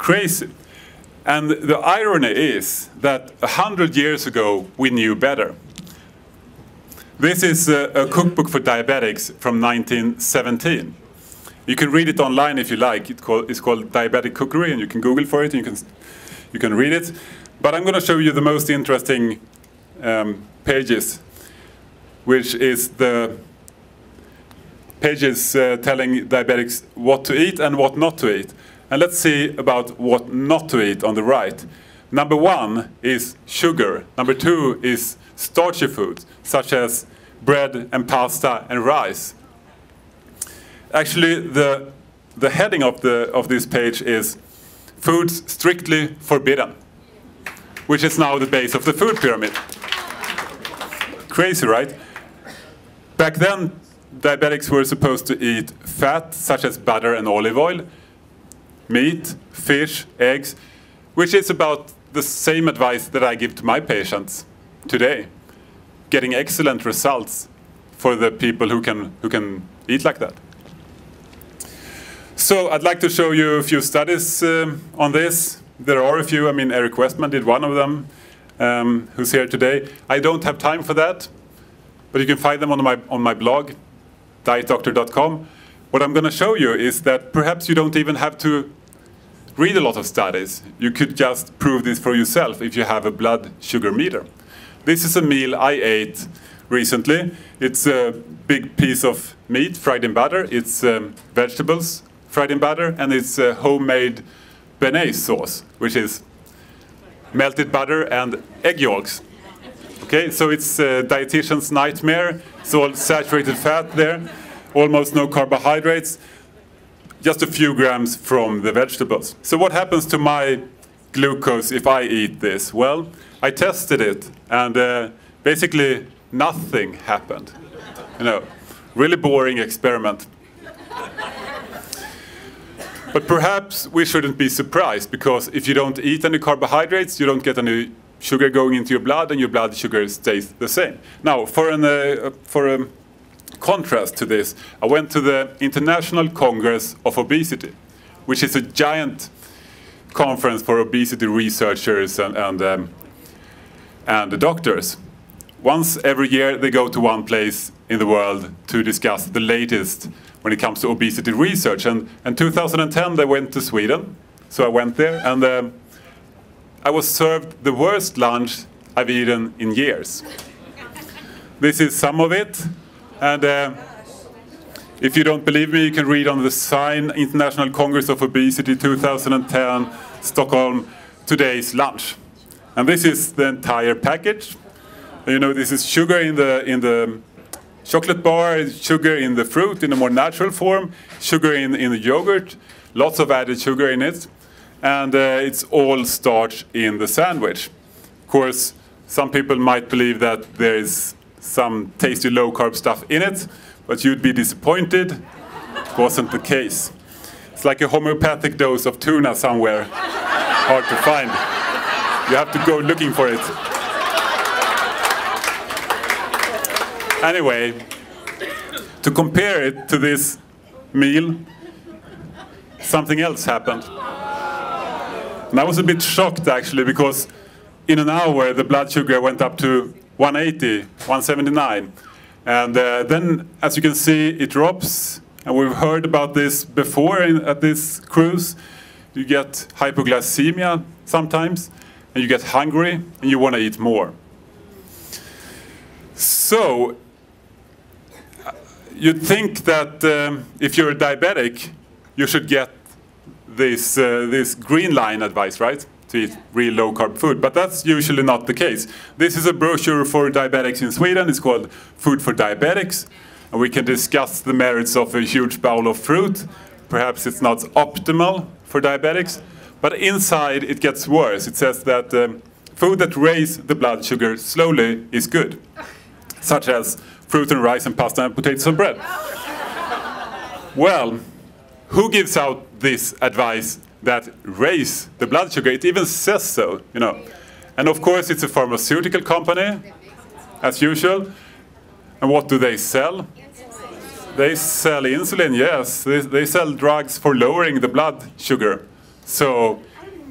crazy. And the irony is that 100 years ago, we knew better. This is a cookbook for diabetics from 1917. You can read it online if you like. It's called Diabetic Cookery, and you can Google for it, and you can read it. But I'm going to show you the most interesting pages, which is the pages telling diabetics what to eat and what not to eat. And let's see about what not to eat on the right. Number 1 is sugar. Number 2 is starchy foods, such as bread and pasta and rice. Actually, the heading of this page is foods strictly forbidden, which is now the base of the food pyramid. Crazy, right? Back then, diabetics were supposed to eat fat, such as butter and olive oil, meat, fish, eggs, which is about the same advice that I give to my patients today, getting excellent results for the people who can eat like that. So I'd like to show you a few studies on this. There are a few. I mean, Eric Westman did one of them, who's here today. I don't have time for that, but you can find them on my blog, dietdoctor.com. What I'm going to show you is that perhaps you don't even have to read a lot of studies. You could just prove this for yourself if you have a blood sugar meter. This is a meal I ate recently. It's a big piece of meat fried in butter. It's vegetables fried in butter, and it's homemade béarnaise sauce, which is melted butter and egg yolks. Okay, so it's a dietitian's nightmare. It's all saturated fat there, almost no carbohydrates, just a few grams from the vegetables. So what happens to my glucose if I eat this? Well, I tested it, and basically nothing happened. You know, really boring experiment. But perhaps we shouldn't be surprised, because if you don't eat any carbohydrates, you don't get any sugar going into your blood, and your blood sugar stays the same. Now, for a contrast to this, I went to the International Congress of Obesity, which is a giant conference for obesity researchers and the doctors. Once every year, they go to one place in the world to discuss the latest when it comes to obesity research. And in 2010, they went to Sweden. So I went there, and I was served the worst lunch I've eaten in years. This is some of it. And if you don't believe me, you can read on the sign, International Congress of Obesity 2010, Stockholm, today's lunch. And this is the entire package. You know, this is sugar in the chocolate bar, sugar in the fruit in a more natural form, sugar in the yogurt, lots of added sugar in it, and it's all starch in the sandwich. Of course, some people might believe that there is some tasty low-carb stuff in it, but you'd be disappointed. It wasn't the case. It's like a homeopathic dose of tuna somewhere, hard to find. You have to go looking for it. Anyway, to compare it to this meal, something else happened. And I was a bit shocked, actually, because in an hour, the blood sugar went up to 180, 179. And then, as you can see, it drops. And we've heard about this before at this cruise. You get hypoglycemia sometimes, and you get hungry, and you want to eat more. So, you'd think that if you're a diabetic, you should get this green line advice, right? To eat real low-carb food. But that's usually not the case. This is a brochure for diabetics in Sweden. It's called Food for Diabetics. And we can discuss the merits of a huge bowl of fruit. Perhaps it's not optimal for diabetics. But inside, it gets worse. It says that food that raises the blood sugar slowly is good, such as fruit and rice and pasta and potatoes and bread. Well, who gives out this advice that raise the blood sugar? It even says so, you know. And of course, it's a pharmaceutical company, as usual. And what do they sell? They sell insulin, yes. They sell drugs for lowering the blood sugar. So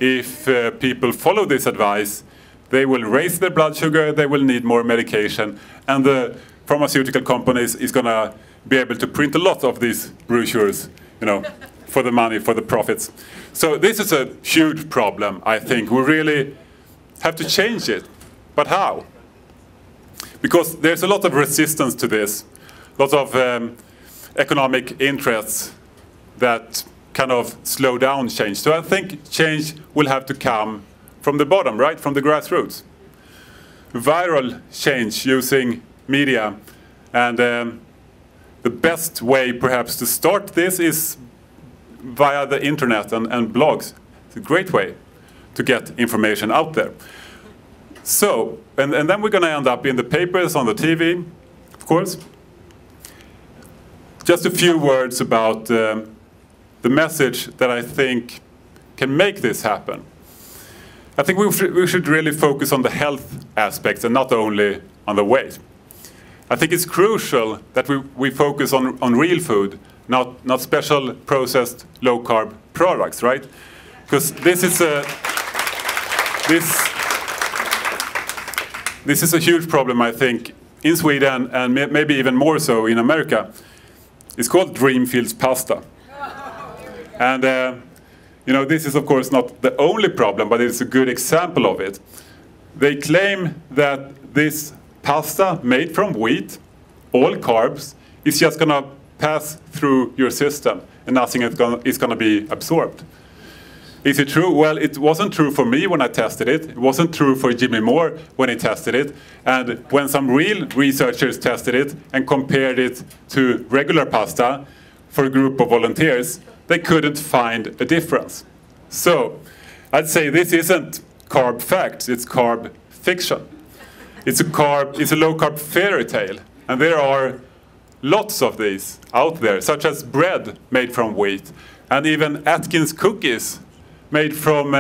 if people follow this advice, they will raise their blood sugar, they will need more medication, and the pharmaceutical companies is going to be able to print a lot of these brochures, for the money, for the profits. So this is a huge problem, I think. We really have to change it. But how? Because there's a lot of resistance to this, lots of economic interests that kind of slow down change. So I think change will have to come from the bottom, right? From the grassroots. Viral change using media. And the best way perhaps to start this is via the internet and blogs. It's a great way to get information out there. So, and then we're going to end up in the papers, on the TV, of course. Just a few words about the message that I think can make this happen. I think we should really focus on the health aspects and not only on the weight. I think it's crucial that we focus on real food, not special processed low-carb products, right? Because this is a huge problem, I think, in Sweden and maybe even more so in America. It's called Eenfeldt's pasta. And this is of course not the only problem, but it's a good example of it. They claim that this pasta made from wheat, all carbs, is just going to pass through your system and nothing is going to be absorbed. Is it true? Well, it wasn't true for me when I tested it. It wasn't true for Jimmy Moore when he tested it. And when some real researchers tested it and compared it to regular pasta for a group of volunteers, they couldn't find a difference. So I'd say this isn't carb facts, it's carb fiction. It's a low-carb fairy tale. And there are lots of these out there, such as bread made from wheat, and even Atkins cookies made from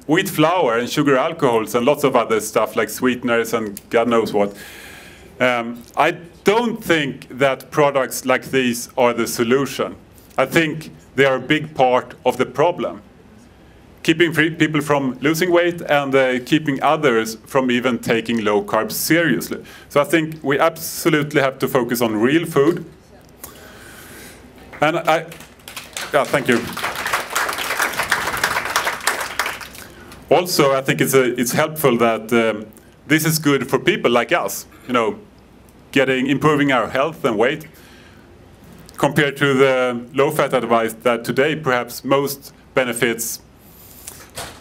wheat flour and sugar alcohols and lots of other stuff like sweeteners and God knows what. I don't think that products like these are the solution. I think they are a big part of the problem. Keeping people from losing weight and keeping others from even taking low carbs seriously. So I think we absolutely have to focus on real food. And thank you. Also, I think it's helpful that this is good for people like us, improving our health and weight, compared to the low-fat advice that today perhaps most benefits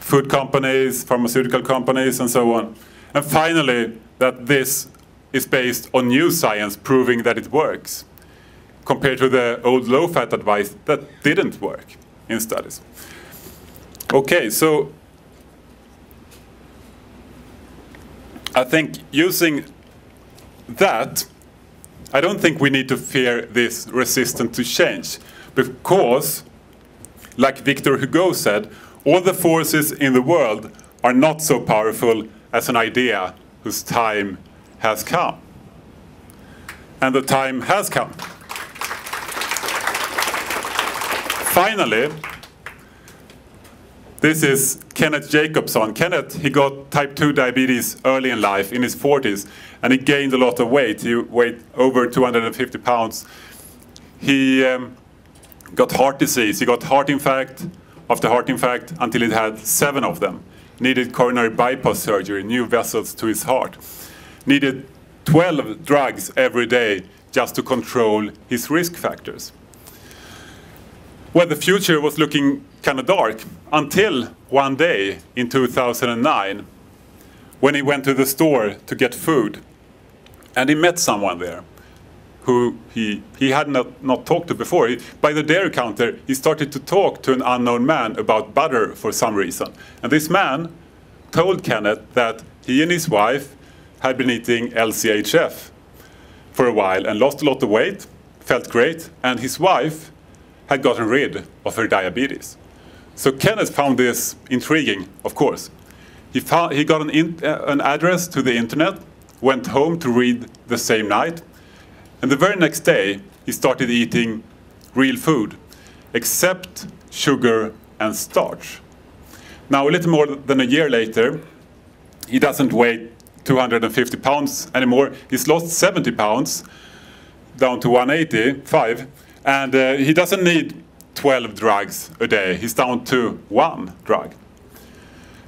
food companies, pharmaceutical companies, and so on. And finally, that this is based on new science proving that it works, compared to the old low-fat advice that didn't work in studies. Okay, so I think using that, I don't think we need to fear this resistance to change, because, like Victor Hugo said, all the forces in the world are not so powerful as an idea whose time has come. And the time has come. Finally, this is Kenneth Jacobson. Kenneth, he got type 2 diabetes early in life, in his 40s, and he gained a lot of weight. He weighed over 250 pounds. He got heart disease. He got heart infarct after heart infarct until he had 7 of them. Needed coronary bypass surgery, new vessels to his heart. Needed 12 drugs every day just to control his risk factors. Well, the future was looking kind of dark until one day in 2009 when he went to the store to get food. And he met someone there who he had not talked to before. By the dairy counter, he started to talk to an unknown man about butter for some reason. And this man told Kenneth that he and his wife had been eating LCHF for a while and lost a lot of weight, felt great, and his wife had gotten rid of her diabetes. So Kenneth found this intriguing, of course. He got an address to the internet, went home to read the same night, and the very next day he started eating real food, except sugar and starch. Now, a little more than a year later, he doesn't weigh 250 pounds anymore. He's lost 70 pounds, down to 185, and he doesn't need 12 drugs a day. He's down to 1 drug.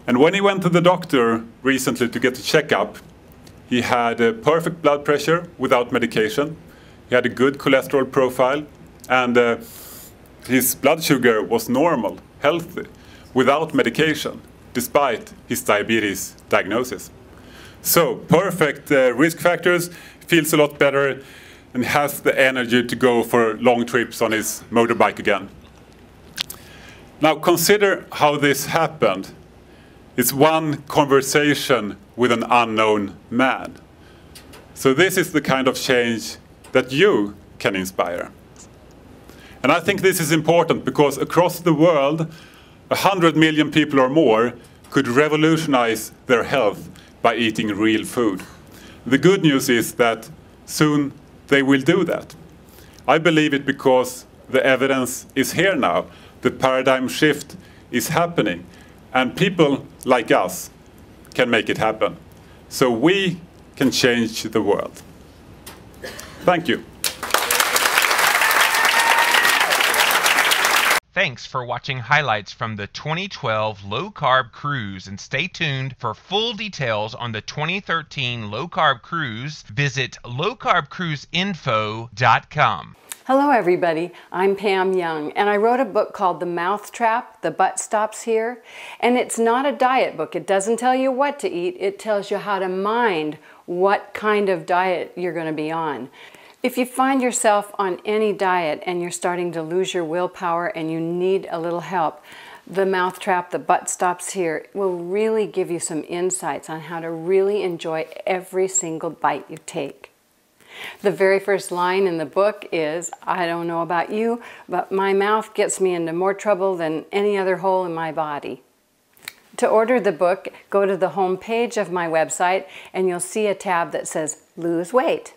And when he went to the doctor recently to get a checkup, he had a perfect blood pressure without medication. He had a good cholesterol profile, and his blood sugar was normal, healthy, without medication, despite his diabetes diagnosis. So, perfect risk factors, feels a lot better, and has the energy to go for long trips on his motorbike again. Now, consider how this happened. It's one conversation with an unknown man. So this is the kind of change that you can inspire. And I think this is important because across the world, 100 million people or more could revolutionize their health by eating real food. The good news is that soon they will do that. I believe it because the evidence is here now. The paradigm shift is happening. And people like us can make it happen. So we can change the world. Thank you. Thanks for watching highlights from the 2012 Low-Carb Cruise, and stay tuned for full details on the 2013 Low-Carb Cruise. Visit lowcarbcruiseinfo.com. Hello everybody, I'm Pam Young, and I wrote a book called The Mouth Trap, The Butt Stops Here. And it's not a diet book. It doesn't tell you what to eat, it tells you how to mind what kind of diet you're going to be on. If you find yourself on any diet and you're starting to lose your willpower and you need a little help, The Mouth Trap, The Butt Stops Here will really give you some insights on how to really enjoy every single bite you take. The very first line in the book is, I don't know about you, but my mouth gets me into more trouble than any other hole in my body. To order the book, go to the home page of my website and you'll see a tab that says Lose Weight.